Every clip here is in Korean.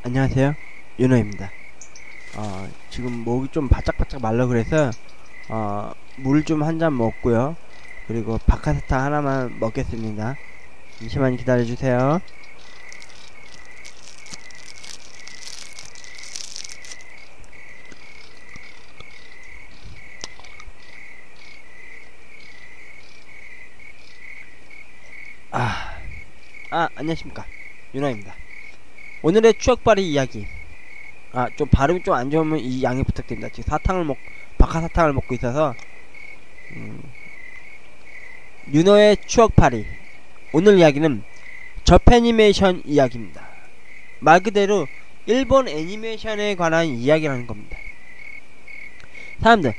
안녕하세요, 윤호입니다. 지금 목이 좀 바짝바짝 말라 그래서 물 좀 한 잔 먹고요. 그리고 박하사탕 하나만 먹겠습니다. 잠시만 기다려주세요. 안녕하십니까, 윤호입니다. 오늘의 추억발이 이야기. 좀 발음이 좀 안 좋으면 이 양해 부탁드립니다. 지금 박하사탕을 먹고 있어서. 윤호의 추억팔이. 오늘 이야기는 저패니메이션 이야기입니다. 말 그대로 일본 애니메이션에 관한 이야기라는 겁니다. 사람들,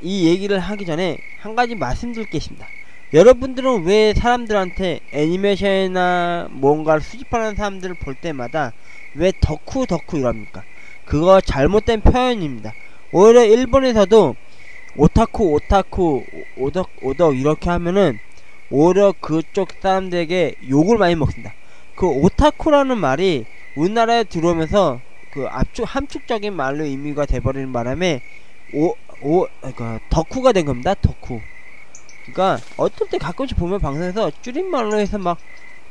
이 얘기를 하기 전에 한 가지 말씀드릴 게 있습니다. 여러분들은 왜 사람들한테 애니메이션이나 뭔가를 수집하는 사람들을 볼 때마다 왜 덕후 이럽니까? 그거 잘못된 표현입니다. 오히려 일본에서도 오타쿠 오덕 이렇게 하면은 오히려 그쪽 사람들에게 욕을 많이 먹습니다. 그 오타쿠라는 말이 우리나라에 들어오면서 그 함축적인 말로 의미가 돼버리는 바람에 그러니까 덕후가 된 겁니다. 덕후. 그러니까 어떨 때 가끔씩 보면 방송에서 줄임말로 해서 막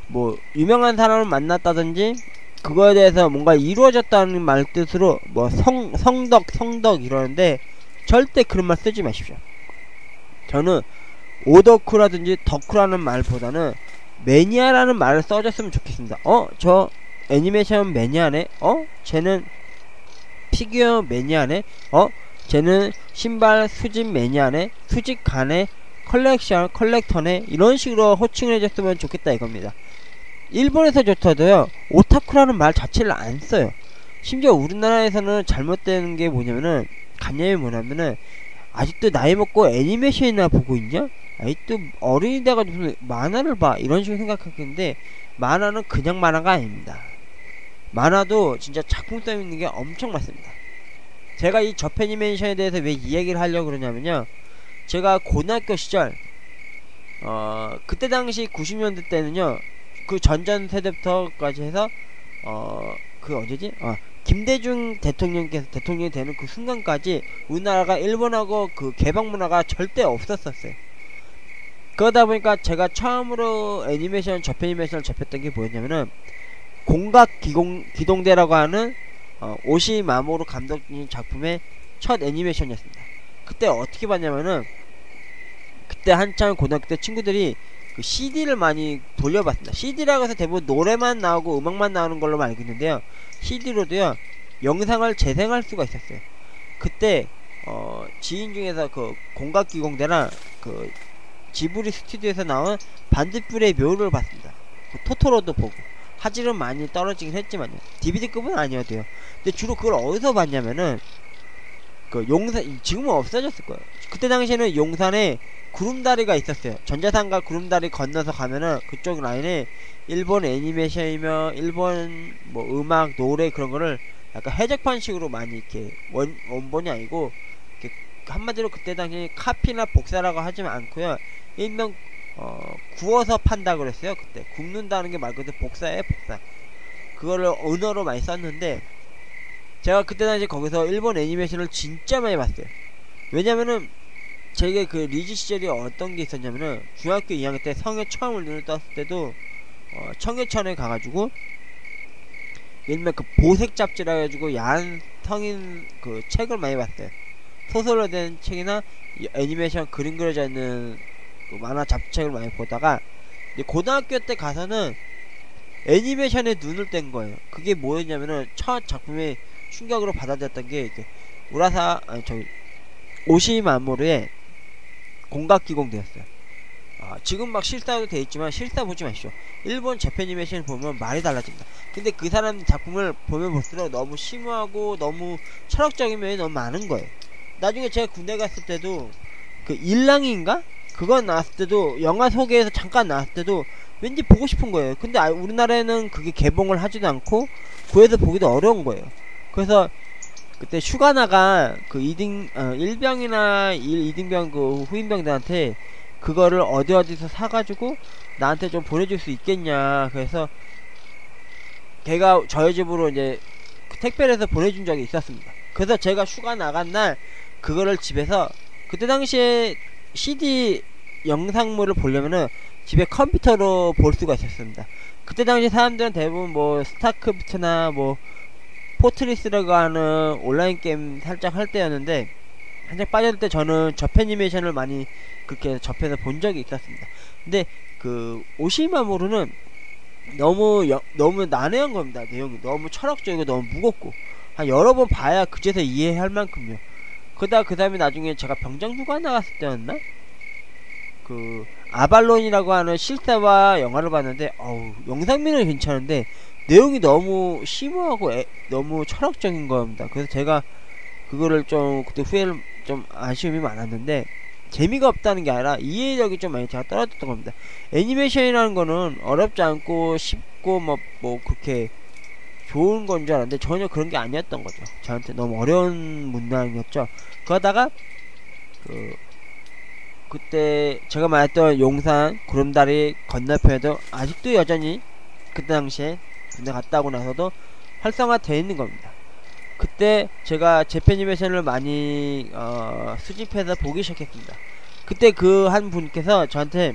뭐 유명한 사람을 만났다든지 그거에 대해서 뭔가 이루어졌다는 말 뜻으로 뭐 성덕 이러는데 절대 그런 말 쓰지 마십시오. 저는 오덕후라든지 덕후라는 말보다는 매니아라는 말을 써줬으면 좋겠습니다. 저 애니메이션 매니아네? 쟤는 피규어 매니아네? 쟤는 신발 수집 매니아네? 수집가네? 컬렉터네? 이런 식으로 호칭을 해줬으면 좋겠다 이겁니다. 일본에서조차도요, 오타쿠라는 말 자체를 안 써요. 심지어 우리나라에서는 잘못되는 게 뭐냐면은, 간념이 뭐냐면은, 아직도 나이 먹고 애니메이션이나 보고 있냐? 아직도 어른이 돼가지고 무슨 만화를 봐. 이런 식으로 생각하겠는데, 만화는 그냥 만화가 아닙니다. 만화도 진짜 작품성 있는 게 엄청 많습니다. 제가 이 저패니메이션에 대해서 왜 이 얘기를 하려고 그러냐면요, 제가 고등학교 시절 그때 당시 90년대 때는요, 그 전전 세대부터까지 해서 그 언제지? 김대중 대통령께서 대통령이 되는 그 순간까지 우리나라가 일본하고 그 개방 문화가 절대 없었어요. 그러다 보니까 제가 처음으로 저패니메이션을 접했던 게 뭐였냐면은 공각기동대라고 하는 오시 마모루 감독님 작품의 첫 애니메이션이었습니다. 그때 어떻게 봤냐면은, 그때 한참 고등학교 때 친구들이 그 CD를 많이 돌려봤습니다. CD라고 해서 대부분 노래만 나오고 음악만 나오는 걸로 알고 있는데요, CD로도요 영상을 재생할 수가 있었어요. 그때 지인 중에서 그 공각기공대랑 그 지브리 스튜디오에서 나온 반딧불의 묘를 봤습니다. 그 토토로도 보고. 화질은 많이 떨어지긴 했지만요, DVD급은 아니어도요. 근데 주로 그걸 어디서 봤냐면은 그 용산, 지금은 없어졌을 거예요. 그때 당시에는 용산에 구름다리가 있었어요. 전자상가 구름다리 건너서 가면은 그쪽 라인에 일본 애니메이션이며 일본 뭐 음악, 노래 그런 거를 약간 해적판식으로 많이 이렇게 원본이 아니고 이렇게 한마디로 그때 당시 카피나 복사라고 하지 않고요, 일명 구워서 판다 그랬어요. 그때 굽는다는 게 말 그대로 복사예요, 복사. 그거를 언어로 많이 썼는데, 제가 그때 당시 거기서 일본 애니메이션을 진짜 많이 봤어요. 왜냐면은 제게 그 리즈 시절이 어떤 게 있었냐면은, 중학교 2학년 때 성에 처음을 눈을 떴을 때도 청계천에 가가지고 일명 그 보색 잡지라 해가지고 야한 성인 그 책을 많이 봤어요. 소설로 된 책이나 애니메이션 그림 그려져 있는 그 만화 잡지책을 많이 보다가, 이제 고등학교 때 가서는 애니메이션에 눈을 뗀 거예요. 그게 뭐였냐면은 첫 작품에 충격으로 받아들였던 게 이렇게 오시마모루의 공각기공대였어요. 지금 막 실사도 돼 있지만 실사 보지 마십시오. 일본 저패니메이션 보면 말이 달라집니다. 근데 그 사람 작품을 보면 볼수록 너무 심오하고 너무 철학적인 면이 너무 많은 거예요. 나중에 제가 군대 갔을 때도 그 일랑인가? 그거 나왔을 때도, 영화 소개에서 잠깐 나왔을 때도 왠지 보고 싶은 거예요. 근데 우리나라에는 그게 개봉을 하지도 않고 구해서 보기도 어려운 거예요. 그래서 그때 슈가나가 그 일병이나 2등병 그 후임병들한테 그거를 어디서 사가지고 나한테 좀 보내줄 수 있겠냐, 그래서 걔가 저희 집으로 이제 그 택배를 해서 보내준 적이 있었습니다. 그래서 제가 휴가 나간 날 그거를 집에서, 그때 당시에 CD 영상물을 보려면은 집에 컴퓨터로 볼 수가 있었습니다. 그때 당시 사람들은 대부분 뭐 스타크래프트나 뭐 포트리스라고 하는 온라인 게임 살짝 할 때였는데, 한창 빠졌을 때 저는 저패니메이션을 많이 그렇게 접해서 본 적이 있었습니다. 근데 그 오시마모루는 너무 난해한 겁니다. 내용이 너무 철학적이고 너무 무겁고, 한 여러 번 봐야 그제서 이해할 만큼요. 그러다 그 다음에 나중에 제가 병장휴가 나갔을 때였나? 그 아발론이라고 하는 실사화 영화를 봤는데, 영상미는 괜찮은데 내용이 너무 심오하고 너무 철학적인 겁니다. 그래서 제가 그거를 좀 그때 후회를, 좀 아쉬움이 많았는데, 재미가 없다는 게 아니라 이해력이 좀 많이 제가 떨어졌던 겁니다. 애니메이션이라는 거는 어렵지 않고 쉽고 뭐 그렇게 좋은 건 줄 알았는데 전혀 그런 게 아니었던 거죠. 저한테 너무 어려운 문항이었죠. 그러다가 그때 제가 말했던 용산 구름다리 건너편에도 아직도 여전히 그때 당시에 군대 갔다 오고 나서도 활성화되어 있는 겁니다. 그때 제가 재패니메이션을 많이 수집해서 보기 시작했습니다. 그때 그 한 분께서 저한테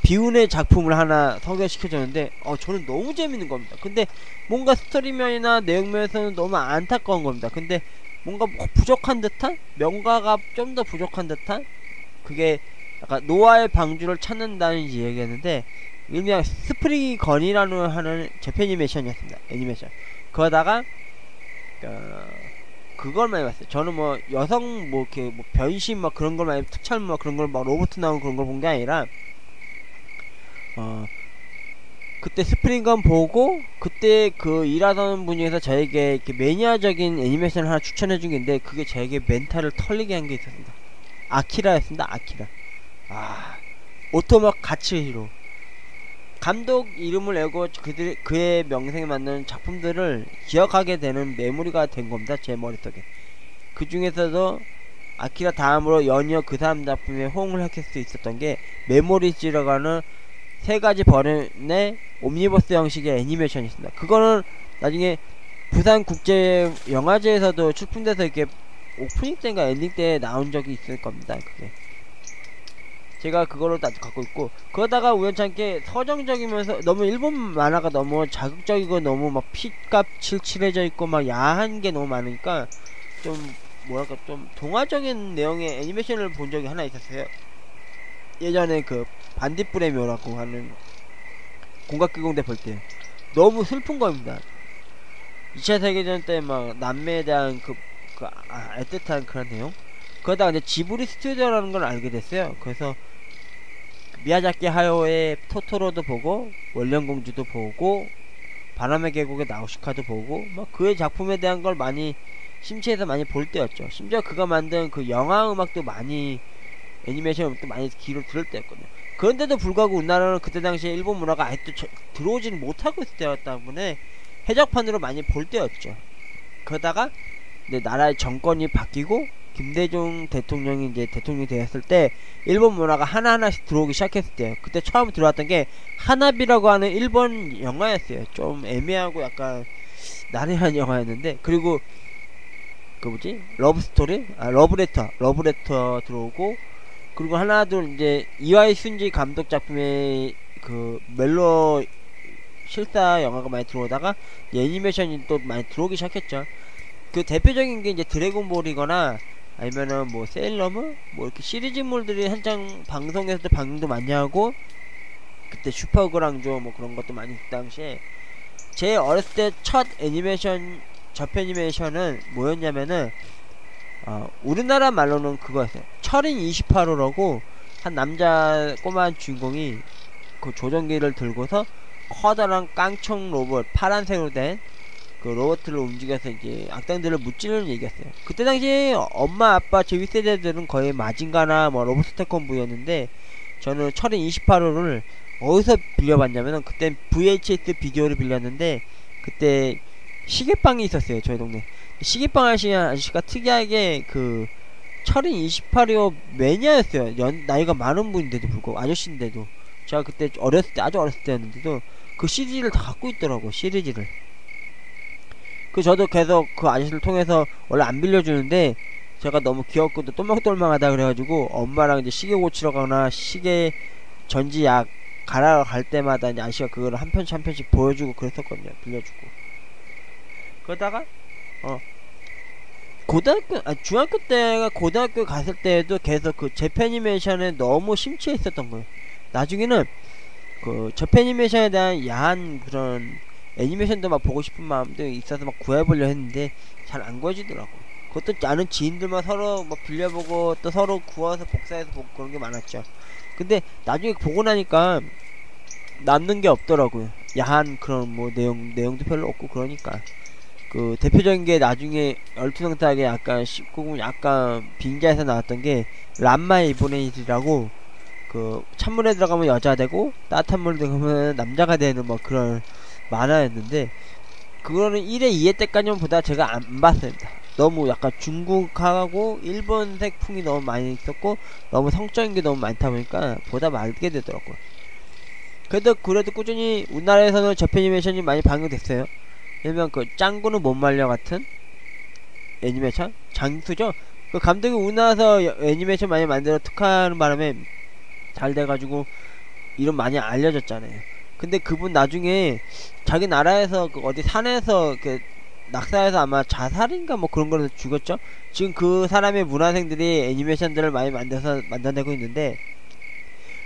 비운의 작품을 하나 소개시켜줬는데, 저는 너무 재밌는 겁니다. 근데 뭔가 스토리면이나 내용면에서는 너무 안타까운 겁니다. 근데 뭔가 부족한 듯한? 명가가 좀 더 부족한 듯한? 그게 약간 노아의 방주를 찾는다는 이야기였는데, 일명 스프리건이라는 하는 재패니메이션이었습니다. 애니메이션. 그러다가 그걸 많이 봤어요. 저는 뭐 여성 뭐 이렇게 뭐 변신 막 그런 걸 많이, 특촬 뭐 그런 걸 막 로봇 나오는 그런 걸 본 게 아니라, 그때 스프링건 보고 그때 그 일하던 분에서 저에게 이렇게 매니아적인 애니메이션을 하나 추천해준 게 있는데, 그게 저에게 멘탈을 털리게 한 게 있었습니다. 아키라였습니다. 아키라. 오토막 가츠히로 감독 이름을 내고 그의 명성에 맞는 작품들을 기억하게 되는 메모리가 된 겁니다. 제 머릿속에. 그 중에서도 아키라 다음으로 연이어 그 사람 작품에 호응을 했을 수 있었던 게 메모리즈라고 하는 세 가지 버전의 옴니버스 형식의 애니메이션이 있습니다. 그거는 나중에 부산국제영화제에서도 출품돼서 이렇게 오프닝 때인가 엔딩 때 나온 적이 있을 겁니다. 그게 제가 그거를 다 갖고 있고, 그러다가 우연찮게 서정적이면서 너무 일본 만화가 너무 자극적이고 너무 막 피값 칠칠해져 있고 막 야한 게 너무 많으니까 좀 뭐랄까 좀 동화적인 내용의 애니메이션을 본 적이 하나 있었어요. 예전에 그 반딧불의 묘라고 하는 공각기공대 볼 때 너무 슬픈 겁니다. 2차 세계대전 때 막 남매에 대한 애틋한 그런 내용. 그러다가 이제 지브리 스튜디오라는 걸 알게 됐어요. 그래서 미야자키 하야오의 토토로도 보고, 원령공주도 보고, 바람의 계곡의 나우시카도 보고, 막 그의 작품에 대한 걸 많이 심취해서 많이 볼 때였죠. 심지어 그가 만든 그 영화 음악도 많이, 애니메이션 음악도 많이 귀로 들을 때였거든요. 그런데도 불구하고 우리나라는 그때 당시에 일본 문화가 아직도 들어오지는 못하고 있을 때였다 때문에 해적판으로 많이 볼 때였죠. 그러다가 네, 나라의 정권이 바뀌고 김대중 대통령이 이제 대통령이 되었을 때 일본 문화가 하나하나씩 들어오기 시작했을 때요. 그때 처음 들어왔던 게 하나비라고 하는 일본 영화였어요. 좀 애매하고 약간 난해한 영화였는데, 그리고 그 뭐지? 러브스토리? 러브레터 들어오고, 그리고 하나 둘 이제 이와이 순지 감독 작품의 그 멜로 실사 영화가 많이 들어오다가 애니메이션이 또 많이 들어오기 시작했죠. 그 대표적인 게 이제 드래곤볼이거나 아니면은 뭐 세일러문 뭐 이렇게 시리즈물들이 한창 방송에서도 방영도 많이 하고, 그때 슈퍼그랑조 뭐 그런 것도 많이 그 당시에 제 어렸을 때 첫 애니메이션 저패니메이션은 뭐였냐면은 우리나라 말로는 그거였어요. 철인 28호라고 한 남자 꼬마한 주인공이 그 조종기를 들고서 커다란 깡총 로봇 파란색으로 된 그 로봇을 움직여서 이제 악당들을 무찌르는 얘기였어요. 그때 당시에 엄마 아빠 제 윗세대들은 거의 마징가나 뭐 로봇스테콤부였는데, 저는 철인 28호를 어디서 빌려봤냐면은 그때 VHS 비디오를 빌렸는데, 그때 시계방이 있었어요. 저희 동네 시계방 아저씨가 특이하게 그 철인 28호 매니아였어요. 나이가 많은 분인데도 불구하고, 아저씨인데도 제가 그때 어렸을 때, 아주 어렸을 때였는데도 그 CD를 다 갖고 있더라고, 시리즈를. 저도 계속 그 아저씨를 통해서 원래 안 빌려주는데 제가 너무 귀엽고 또 똘망똘망하다 그래가지고 엄마랑 이제 시계 고치러 가거나 시계 전지 약 갈아 갈 때마다 이제 아저씨가 그거를 한 편씩 한 편씩 보여주고 그랬었거든요. 빌려주고. 그러다가 중학교 때가 고등학교 갔을 때에도 계속 그 재패니메이션에 너무 심취해 있었던 거예요. 나중에는 그 재패니메이션에 대한 야한 그런 애니메이션도 막 보고 싶은 마음도 있어서 막 구해보려 했는데 잘 안 구해지더라고. 그것도 아는 지인들만 서로 뭐 빌려보고 또 서로 구워서 복사해서 보고 그런 게 많았죠. 근데 나중에 보고 나니까 남는 게 없더라고요. 야한 그런 뭐 내용도 별로 없고 그러니까. 그 대표적인 게 나중에 얼토당토하게 약간 19금 약간 빙자에서 나왔던 게 람마 이보네이드라고, 그 찬물에 들어가면 여자 되고 따뜻한 물에 들어가면 남자가 되는 뭐 그런 만화였는데, 그거는 1회 2회 때까지만 보다 제가 안 봤습니다. 너무 약간 중국하고 일본색 풍이 너무 많이 있었고 너무 성적인 게 너무 많다 보니까 보다 말게 되더라고요. 그래도 꾸준히 우리나라에서는 재패니메이션이 많이 방영됐어요. 일명 그 짱구는 못 말려 같은 애니메이션? 장수죠? 그 감독이 우리나라에서 애니메이션 많이 만들어 특화하는 바람에 잘 돼가지고 이름 많이 알려졌잖아요. 근데 그분 나중에 자기 나라에서 그 어디 산에서 그 낙사해서 아마 자살인가 뭐 그런 거로 죽었죠? 지금 그 사람의 문화생들이 애니메이션들을 많이 만들어내고 있는데,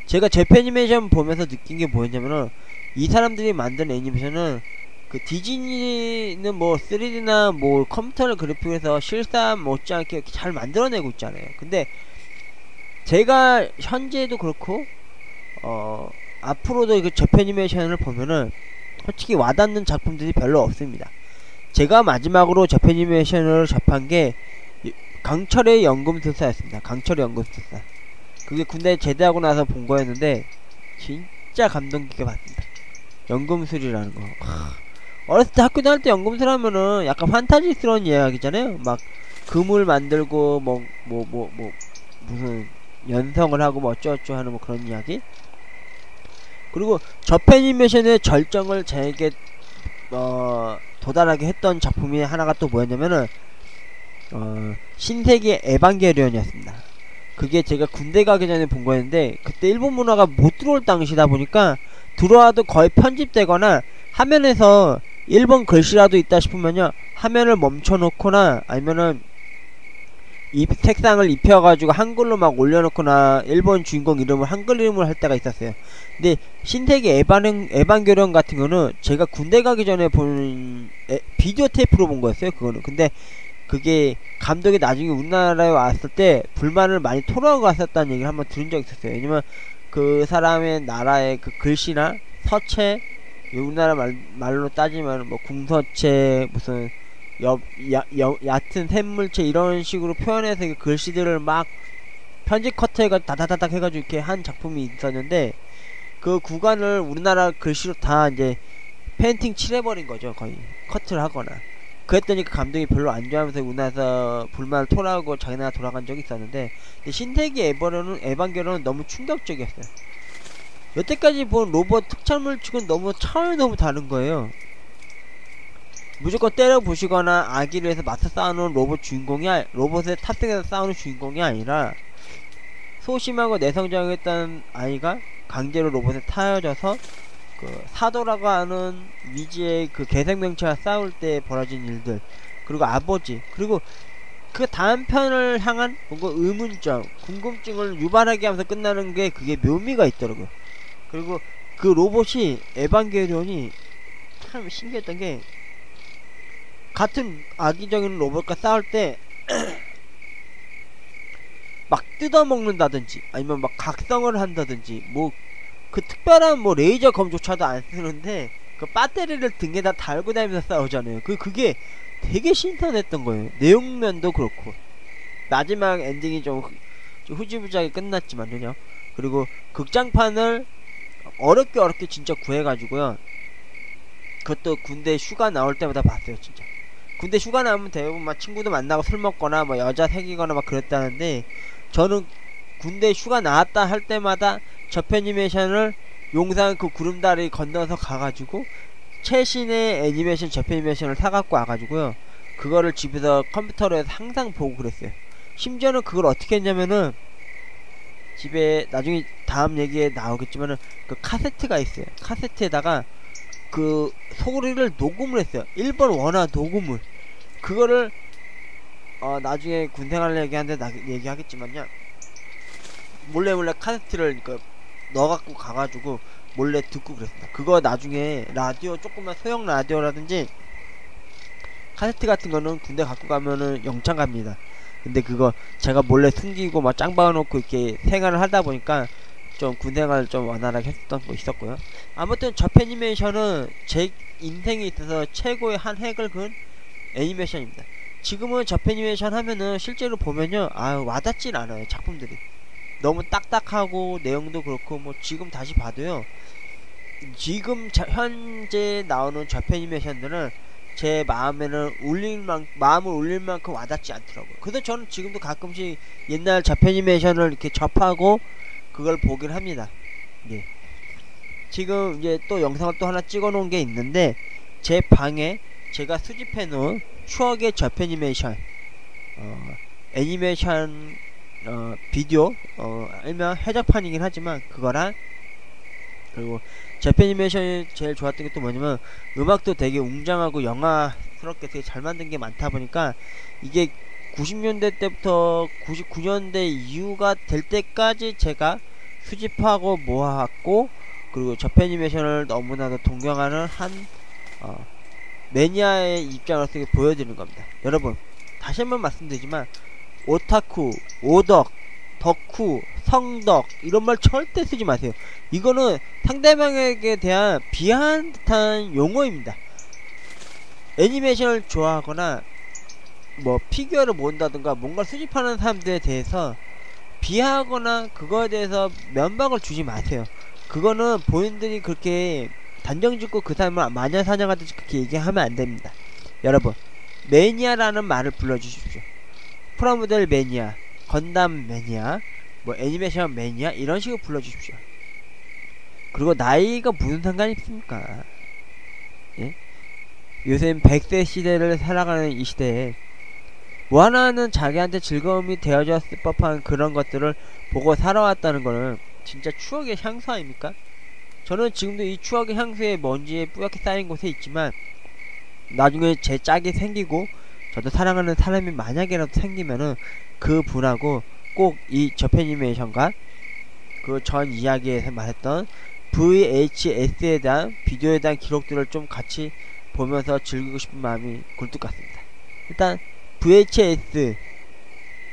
제가 재패니메이션 보면서 느낀 게 뭐였냐면은 이 사람들이 만든 애니메이션은 그 디즈니는 뭐 3D나 뭐 컴퓨터 그래픽에서 실사 못지않게 이렇게 잘 만들어내고 있잖아요. 근데 제가 현재도 그렇고 앞으로도 그 재패니메이션을 보면은 솔직히 와닿는 작품들이 별로 없습니다. 제가 마지막으로 재패니메이션을 접한 게 강철의 연금술사였습니다. 강철의 연금술사. 그게 군대 제대하고 나서 본 거였는데 진짜 감동 깊게 봤습니다. 연금술이라는 거. 어렸을 때 학교 다닐 때 연금술 하면은 약간 판타지스러운 이야기잖아요. 막 그물 만들고 무슨 연성을 하고 뭐 어쩌고저쩌고 하는 뭐 그런 이야기. 그리고 저패니메이션의 절정을 제게 도달하게 했던 작품이 하나가 또 뭐였냐면은 신세계 에반게리온이었습니다. 그게 제가 군대 가기 전에 본 거였는데, 그때 일본 문화가 못 들어올 당시다 보니까 들어와도 거의 편집되거나 화면에서 일본 글씨라도 있다 싶으면요 화면을 멈춰놓거나 아니면은 이 색상을 입혀가지고 한글로 막 올려놓거나 일본 주인공 이름을 한글 이름을 할 때가 있었어요. 근데 신세계 에반게리온 같은 거는 제가 군대 가기 전에 본 비디오 테이프로 본 거였어요. 그거는. 근데 그게 감독이 나중에 우리나라에 왔을 때 불만을 많이 토로하고 갔었다는 얘기를 한번 들은 적이 있었어요. 왜냐면 그 사람의 나라의 그 글씨나 서체, 우리나라 말로 따지면 뭐 궁서체, 무슨 얕은 샘물체 이런 식으로 표현해서 그 글씨들을 막 편집 커트해가 다다다닥 해가지고 이렇게 한 작품이 있었는데, 그 구간을 우리나라 글씨로 다 이제 페인팅 칠해버린 거죠. 거의 커트를 하거나. 그랬더니 그 감독이 별로 안 좋아하면서 우리나라에서 불만을 토로하고 자기 나라 돌아간 적이 있었는데, 신세계 에반게리온은 너무 충격적이었어요. 여태까지 본 로봇 특촬물 치고는 차원이 너무 다른 거예요. 무조건 때려 부시거나 아기를 해서 맞서 싸우는 로봇에 탑승해서 싸우는 주인공이 아니라, 소심하고 내성적이었던 아이가 강제로 로봇에 타여져서 그 사도라고 하는 위지의 그 개생명체와 싸울 때 벌어진 일들, 그리고 아버지, 그리고 그 다음 편을 향한 뭔가 의문점, 궁금증을 유발하게 하면서 끝나는 게 그게 묘미가 있더라고요. 그리고 그 로봇이 에반게리온이 참 신기했던 게, 같은 악의적인 로봇과 싸울 때 막 뜯어먹는다든지 아니면 막 각성을 한다든지 뭐 그 특별한 뭐 레이저 검조차도 안 쓰는데 그 배터리를 등에다 달고 다니면서 싸우잖아요. 그게 되게 신선했던 거예요. 내용면도 그렇고. 마지막 엔딩이 좀 후지부지하게 끝났지만요. 그리고 극장판을 어렵게 진짜 구해가지고요, 그것도 군대 휴가 나올 때마다 봤어요. 진짜 군대 휴가 나오면 대부분 막 친구도 만나고 술 먹거나 뭐 여자 사귀거나 막 그랬다는데, 저는 군대 휴가 나왔다 할 때마다 저패니메이션을 용산 그 구름다리 건너서 가가지고 최신의 애니메이션 저패니메이션을 사갖고 와가지고요, 그거를 집에서 컴퓨터로 해서 항상 보고 그랬어요. 심지어는 그걸 어떻게 했냐면은, 집에 나중에 다음 얘기에 나오겠지만은 그 카세트가 있어요. 카세트에다가 그 소리를 녹음을 했어요. 1번 원화 녹음을. 그거를 나중에 군생활 얘기하는데 얘기하겠지만요, 몰래 카세트를 넣어갖고 가가지고 몰래 듣고 그랬습니다. 그거 나중에 라디오, 조그만 소형 라디오라든지 카세트 같은 거는 군대 갖고 가면은 영창 갑니다. 근데 그거 제가 몰래 숨기고 막 짱 박아놓고 이렇게 생활을 하다 보니까 좀 군생활을 좀 원활하게 했었던 거 있었고요. 아무튼 저패니메이션은 제 인생에 있어서 최고의 한 획을 그은 애니메이션입니다. 지금은 저패니메이션 하면은 실제로 보면요, 와닿진 않아요. 작품들이 너무 딱딱하고 내용도 그렇고, 뭐 지금 다시 봐도요, 지금 현재 나오는 저패니메이션들은 제 마음을 울릴 만큼 와닿지 않더라고요. 그래서 저는 지금도 가끔씩 옛날 저패니메이션을 이렇게 접하고 그걸 보긴 합니다. 예. 지금 이제 또 영상을 또 하나 찍어 놓은 게 있는데, 제 방에 제가 수집해 놓은 추억의 저패니메이션 애니메이션 비디오, 일명 해적판이긴 하지만 그거랑, 그리고 저패니메이션이 제일 좋았던 게 또 뭐냐면 음악도 되게 웅장하고 영화스럽게 되게 잘 만든 게 많다 보니까 이게 90년대 때부터 99년대 이후가 될 때까지 제가 수집하고 모아왔고, 그리고 저패니메이션을 너무나도 동경하는 한 매니아의 입장으로서 보여드리는 겁니다. 여러분, 다시 한번 말씀드리지만 오타쿠, 오덕, 덕후, 성덕 이런 말 절대 쓰지 마세요. 이거는 상대방에게 대한 비하한 듯한 용어입니다. 애니메이션을 좋아하거나 뭐 피규어를 모은다든가 뭔가를 수집하는 사람들에 대해서 비하하거나 그거에 대해서 면박을 주지 마세요. 그거는 본인들이 그렇게 단정짓고 그 사람을 마녀사냥하듯이 그렇게 얘기하면 안됩니다. 여러분, 매니아라는 말을 불러주십시오. 프라모델 매니아, 건담 매니아, 뭐 애니메이션 매니아 이런 식으로 불러주십시오. 그리고 나이가 무슨 상관이 있습니까? 예? 요즘 100세 시대를 살아가는 이 시대에 뭐 하나는 자기한테 즐거움이 되어졌을 법한 그런 것들을 보고 살아왔다는 거는 진짜 추억의 향수 아닙니까? 저는 지금도 이 추억의 향수에 먼지에 뿌옇게 쌓인 곳에 있지만, 나중에 제 짝이 생기고 저도 사랑하는 사람이 만약에라도 생기면은 그 분하고 꼭 이 저패니메이션과 그 전 이야기에서 말했던 VHS에 대한 비디오에 대한 기록들을 좀 같이 보면서 즐기고 싶은 마음이 굴뚝 같습니다. 일단 VHS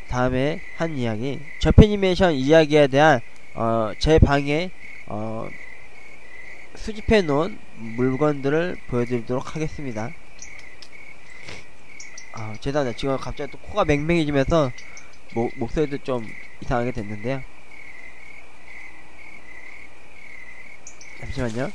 다음에 한 이야기, 저패니메이션 이야기에 대한 제 방에 수집해 놓은 물건들을 보여드리도록 하겠습니다. 죄송합니다. 지금 갑자기 또 코가 맹맹해지면서 목소리도 좀 이상하게 됐는데요. 잠시만요.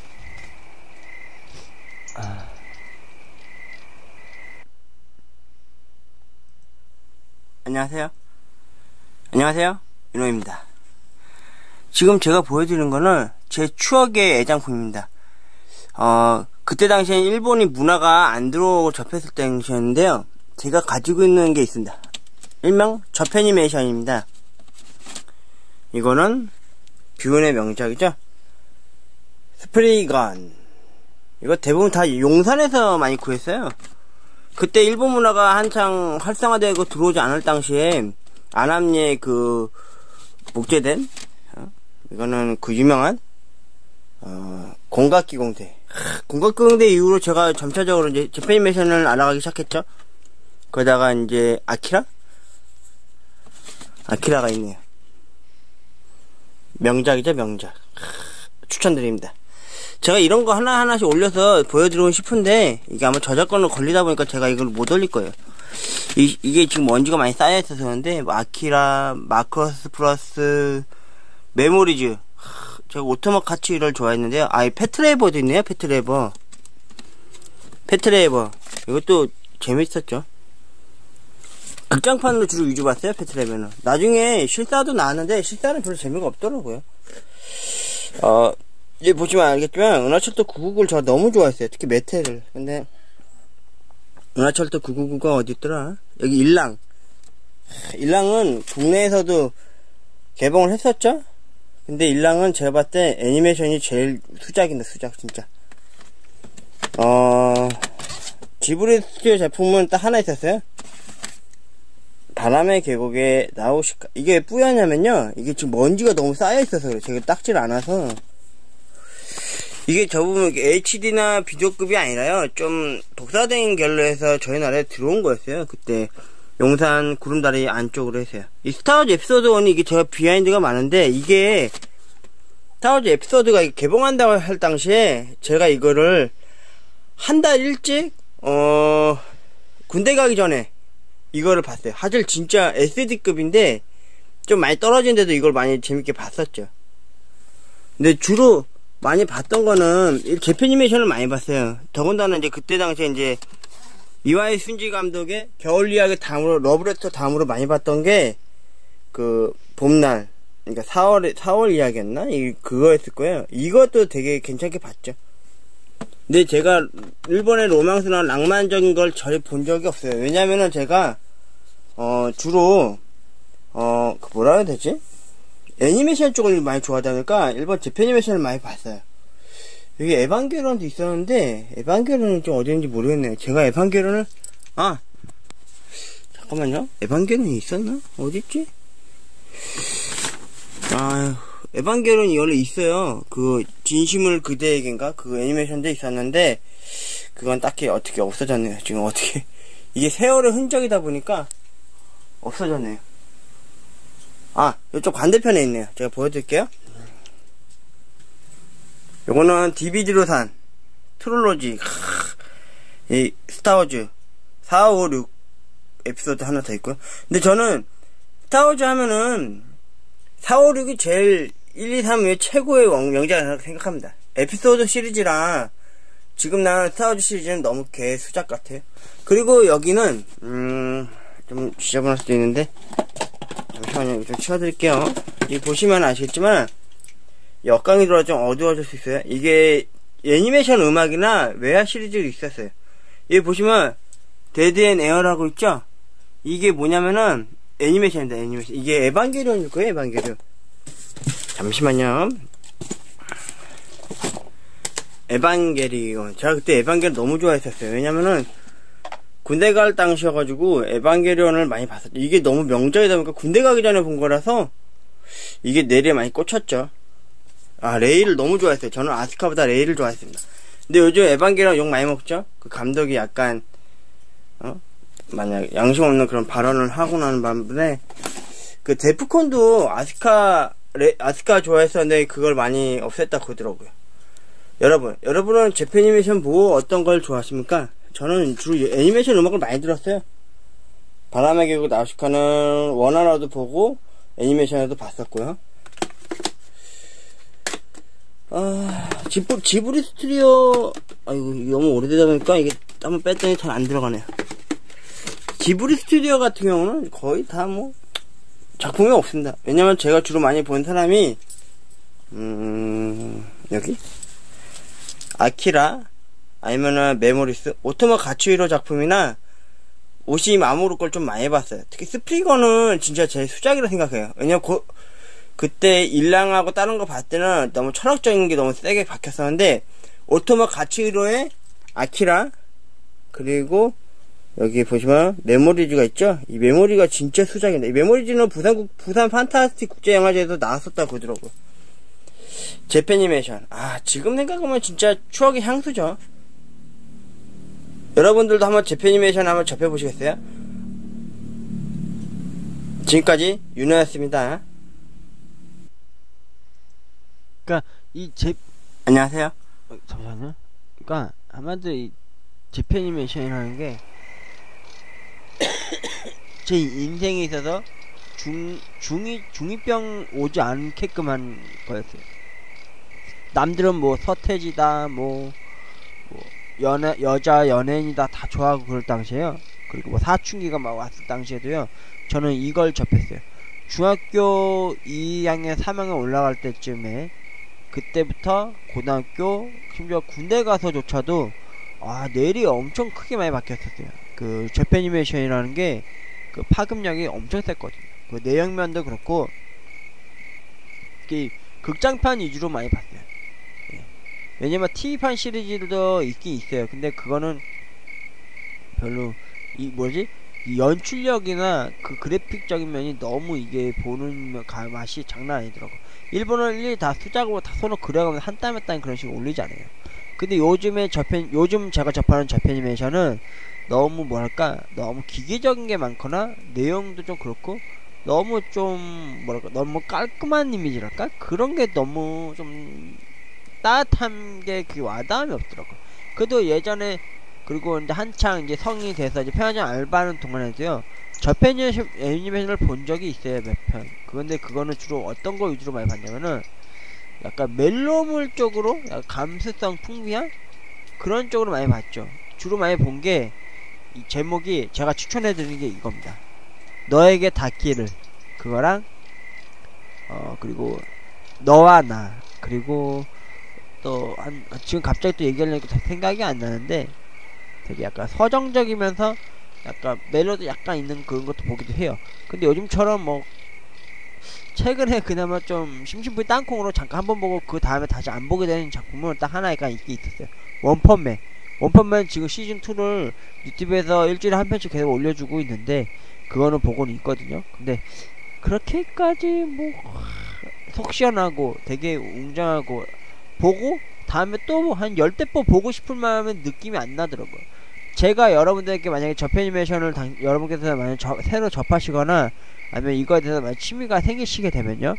안녕하세요. 윤호입니다. 지금 제가 보여드리는 거는 제 추억의 애장품입니다. 그때 당시엔 일본이 문화가 안 들어오고 접했을 당시였는데요, 제가 가지고 있는 게 있습니다. 일명 저패니메이션입니다. 이거는 뷰은의 명작이죠. 스프레이건. 이거 대부분 다 용산에서 많이 구했어요. 그때 일본 문화가 한창 활성화되고 들어오지 않을 당시에 안암리에 그 목재된 이거는 그 유명한 공각기공대. 공각기공대 이후로 제가 점차적으로 이제 저패니메이션을 알아가기 시작했죠. 거기다가 이제 아키라가 있네요. 명작이죠, 명작. 추천드립니다. 제가 이런 거 하나하나씩 올려서 보여드리고 싶은데 이게 아마 저작권으로 걸리다 보니까 제가 이걸 못 올릴 거예요. 이게 지금 먼지가 많이 쌓여있어서 그런데 아키라, 마커스 플러스, 메모리즈. 제가 오토마 카츠를 좋아했는데요. 이 패트레이버도 있네요. 패트레이버. 이것도 재밌었죠. 극장판으로 주로 위주 봤어요. 패트레이버는. 나중에 실사도 나왔는데 실사는 별로 재미가 없더라고요. 이제 보시면 알겠지만 은하철도 999를 저 너무 좋아했어요. 특히 메테를. 근데 은하철도 999가 어디 있더라? 여기 일랑은 국내에서도 개봉을 했었죠? 근데 일랑은 제가 봤을 때 애니메이션이 제일 수작인데 수작 진짜. 지브리 스튜디오 제품은 딱 하나 있었어요. 바람의 계곡에 나오실까. 이게 왜 뿌였냐면요, 이게 지금 먼지가 너무 쌓여있어서 그래요. 제가 닦질 않아서. 이게 저보면 HD나 비디오급이 아니라요, 좀 독사된 결로해서 저희 나라에 들어온 거였어요. 그때 용산 구름다리 안쪽으로 했어요. 이 스타워즈 에피소드 1이 이게 제가 비하인드가 많은데, 이게 스타워즈 에피소드가 개봉한다고 할 당시에 제가 이거를 한 달 일찍 군대 가기 전에 이거를 봤어요. 하질 진짜 SD급인데 좀 많이 떨어진데도 이걸 많이 재밌게 봤었죠. 근데 주로 많이 봤던 거는 재팬니메이션을 많이 봤어요. 더군다나 이제 그때 당시에 이제 이와이 순지 감독의 겨울 이야기 다음으로 러브레터 다음으로 많이 봤던 게 그 봄날, 그러니까 4월 이야기였나? 그거였을 거예요. 이것도 되게 괜찮게 봤죠. 근데 제가 일본의 로망스나 낭만적인 걸 전혀 본 적이 없어요. 왜냐면은 제가 주로 뭐라 해야 되지? 애니메이션 쪽을 많이 좋아하다 보니까 일본 재패니메이션을 많이 봤어요. 여기 에반게론도 있었는데 에반게론은 좀 어디 있는지 모르겠네요. 제가 에반게론을 잠깐만요. 에반게론이 있었나? 어딨지? 에반게론이 원래 있어요. 그 진심을 그대에겐가 그 애니메이션도 있었는데 그건 딱히 어떻게 없어졌네요. 지금 어떻게 이게 세월의 흔적이다 보니까 없어졌네요. 이쪽 반대편에 있네요. 제가 보여드릴게요. 요거는 DVD로 산 트롤로지 이 스타워즈 4, 5, 6 에피소드 하나 더 있고요. 근데 저는 스타워즈 하면은 4, 5, 6이 제일 1, 2, 3 외 최고의 명작이라고 생각합니다. 에피소드 시리즈라 지금 나온 스타워즈 시리즈는 너무 개수작 같아요. 그리고 여기는 좀 지저분할 수도 있는데 잠시만요. 좀 치워드릴게요. 이 보시면 아시겠지만 역광이 들어와 좀 어두워질 수 있어요. 이게 애니메이션 음악이나 외화 시리즈도 있었어요. 여기 보시면 데드 앤 에어라고 있죠? 이게 뭐냐면은 애니메이션입니다. 애니메이션. 이게 에반게리온일 거예요. 에반게리온. 잠시만요. 에반게리온. 제가 그때 에반게리온 너무 좋아했었어요. 왜냐면은 군대 갈 당시여가지고 에반게리온을 많이 봤었죠. 이게 너무 명작이다 보니까 군대 가기 전에 본 거라서 이게 내리에 많이 꽂혔죠. 레이를 너무 좋아했어요. 저는 아스카보다 레이를 좋아했습니다. 근데 요즘 에반게리온 욕 많이 먹죠? 그 감독이 약간 만약 양심 없는 그런 발언을 하고 나는 반면에 그 데프콘도 아스카 좋아했었는데 그걸 많이 없앴다 그러더라고요. 여러분은 재패니메이션 보고 어떤 걸 좋아하십니까? 저는 주로 애니메이션 음악을 많이 들었어요. 바람의 계곡 나우시카는 원화라도 보고 애니메이션에도 봤었고요. 지브리 스튜디오 이거 너무 오래되다 보니까 이게 한번 뺐더니 잘 안 들어가네요. 지브리 스튜디오 같은 경우는 거의 다 작품이 없습니다. 왜냐면 제가 주로 많이 본 사람이 여기 아키라 아니면은 메모리스, 오토마 가츠히로 작품이나 오시 마모루 걸 좀 많이 봤어요. 특히 스프리거는 진짜 제 수작이라 생각해요. 왜냐면 그때 일랑하고 다른 거 봤을 때는 너무 철학적인 게 너무 세게 박혔었는데 오토마 가츠히로의 아키라 그리고 여기 보시면 메모리즈가 있죠? 이 메모리가 진짜 수작인데 이 메모리즈는 부산 판타스틱 국제영화제에서 나왔었다고 그러더라고요. 재패니메이션 지금 생각하면 진짜 추억의 향수죠. 여러분들도 한번 재패니메이션 한번 접해보시겠어요? 지금까지 윤호였습니다. 안녕하세요. 잠시만요. 그러니까 아마도 이 재패니메이션이라는 게 제 인생에 있어서 중이병 오지 않게끔 한 거였어요. 남들은 서태지다 여자 연예인이다 다 좋아하고 그럴 당시에요. 그리고 사춘기가 막 왔을 당시에도요. 저는 이걸 접했어요. 중학교 2학년 3학년 올라갈 때쯤에 그때부터 고등학교 심지어 군대 가서조차도 뇌리 엄청 크게 많이 바뀌었었어요. 그 재패니메이션이라는 게 그 파급력이 엄청 셌거든요. 그 내용면도 그렇고 극장판 위주로 많이 봤어요. 예. 왜냐면 TV판 시리즈도 있긴 있어요. 근데 그거는 별로 이 연출력이나 그 그래픽적인 면이 너무 이게 보는 맛이 장난 아니더라고. 일본은 일일이 다 수작으로 다 손으로 그려가면서 한 땀 한 땀 그런 식으로 올리지 않아요. 근데 요즘 제가 접하는 재패니메이션은 너무 너무 기계적인 게 많거나 내용도 좀 그렇고 너무 좀 너무 깔끔한 이미지랄까? 그런 게 너무 좀 따뜻한 게 그 와닿음이 없더라고. 그래도 예전에 그리고 이제 한창 이제 성인이 돼서 이제 편의점 알바하는 동안에도요. 저패니메이션 애니메이션을 본 적이 있어요, 몇 편. 그런데 그거는 주로 어떤 거 위주로 많이 봤냐면은 약간 멜로물 쪽으로 약간 감수성 풍부한 그런 쪽으로 많이 봤죠. 주로 많이 본 게 이 제목이 제가 추천해드리는 게 이겁니다. 너에게 닿기를, 그거랑 그리고 너와 나, 그리고 또 지금 갑자기 또 얘기하려니까 생각이 안 나는데 되게 약간 서정적이면서 약간 멜로디 약간 있는 그런 것도 보기도 해요. 근데 요즘처럼 뭐 최근에 그나마 좀 심심풀이 땅콩으로 잠깐 한번 보고 그 다음에 다시 안 보게 되는 작품은 딱 하나가 있긴 있었어요. 원펀맨 지금 시즌2를 유튜브에서 일주일에 한 편씩 계속 올려주고 있는데 그거는 보고는 있거든요. 근데 그렇게까지 뭐 속 시원하고 되게 웅장하고 보고 다음에 또 한 10대 보고 싶을 마음은 느낌이 안 나더라고요. 제가 여러분들께 만약에 저패니메이션을 여러분께서 만약 새로 접하시거나 아니면 이거에 대해서 만약 취미가 생기시게 되면요,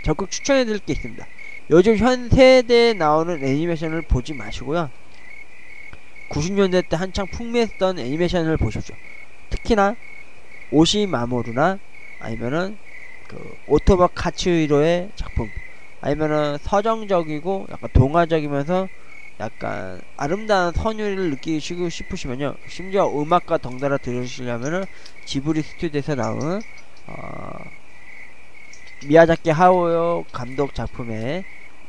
적극 추천해드릴 게 있습니다. 요즘 현 세대에 나오는 애니메이션을 보지 마시고요, 90년대 때 한창 풍미했던 애니메이션을 보십시오. 특히나 오시마모루나 아니면은 그 오토바 카츠히로의 작품, 아니면은 서정적이고 약간 동화적이면서 약간 아름다운 선율을 느끼시고 싶으시면요, 심지어 음악과 덩달아 들으시려면은 지브리 스튜디오에서 나오는 미야자키 하오요 감독 작품의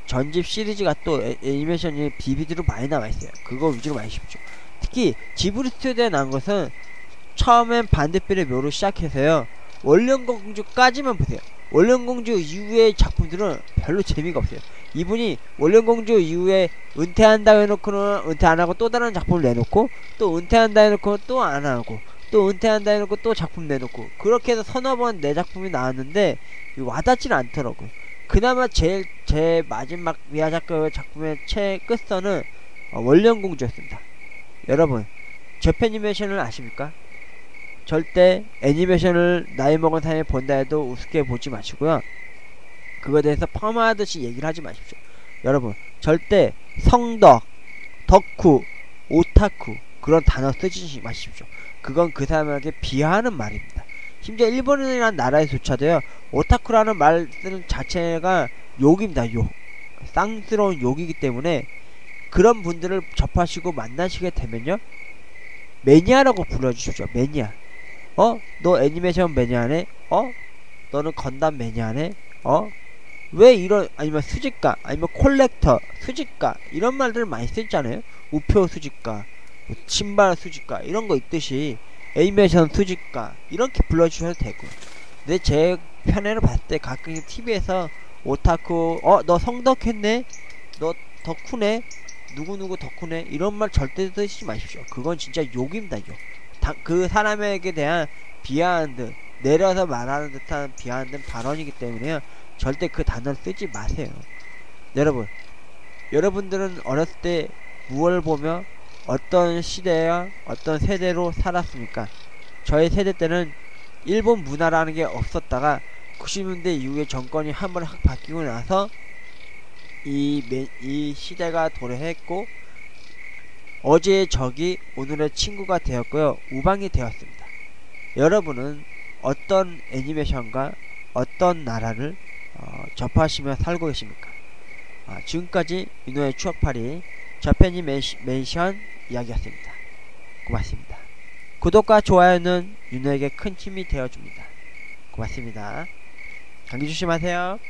전집 시리즈가 또 애니메이션이 DVD로 많이 나와있어요. 그거 위주로 많이 보십시오. 특히 지브리 스튜디오에 나온 것은 처음엔 반딧불의 묘로 시작해서요, 원령공주까지만 보세요. 원령공주 이후의 작품들은 별로 재미가 없어요. 이분이 원령공주 이후에 은퇴한다 해놓고는 은퇴 안하고 또 다른 작품을 내놓고, 또 은퇴한다 해놓고 또 안하고, 또 은퇴한다 해놓고 또 작품 내놓고, 그렇게 해서 서너 번 내 작품이 나왔는데 와닿지는 않더라고요. 그나마 제 마지막 미야자키 작품의 끝선은 원령공주였습니다. 여러분, 저패니메이션을 아십니까? 절대 애니메이션을 나이 먹은 사람이 본다 해도 우습게 보지 마시고요, 그거에 대해서 폄하하듯이 얘기를 하지 마십시오. 여러분, 절대 성덕, 덕후, 오타쿠 그런 단어 쓰지 마십시오. 그건 그 사람에게 비하하는 말입니다. 심지어 일본이라는 나라에조차도요, 오타쿠라는 말 쓰는 자체가 욕입니다. 욕. 쌍스러운 욕이기 때문에 그런 분들을 접하시고 만나시게 되면요, 매니아라고 불러주십시오. 매니아. 너 애니메이션 매니아네? 너는 건담 매니아네? 왜 이런, 아니면 수집가, 아니면 콜렉터, 수집가, 이런 말들을 많이 쓰잖아요. 우표 수집가, 신발 수집가, 이런 거 있듯이 애니메이션 수집가, 이렇게 불러주셔도 되고. 근데 제 편애를 봤을 때 가끔 TV에서 오타쿠, 너 성덕했네? 너 덕후네? 누구누구 덕후네? 이런 말 절대 쓰시지 마십시오. 그건 진짜 욕입니다, 욕. 그 사람에게 대한 비하하는 듯, 내려서 말하는 듯한 비하하는 듯 발언이기 때문에요, 절대 그 단어를 쓰지 마세요. 여러분들은 어렸을 때 무엇을 보며 어떤 시대와 어떤 세대로 살았습니까? 저희 세대 때는 일본 문화라는 게 없었다가 90년대 이후에 정권이 한번 확 바뀌고 나서 이 시대가 도래했고, 어제의 적이 오늘의 친구가 되었고요, 우방이 되었습니다. 여러분은 어떤 애니메이션과 어떤 나라를 접하시며 살고 계십니까? 지금까지 윤호의 추억팔이 저패니메이션 이야기였습니다. 고맙습니다. 구독과 좋아요는 윤호에게 큰 힘이 되어줍니다. 고맙습니다. 감기 조심하세요.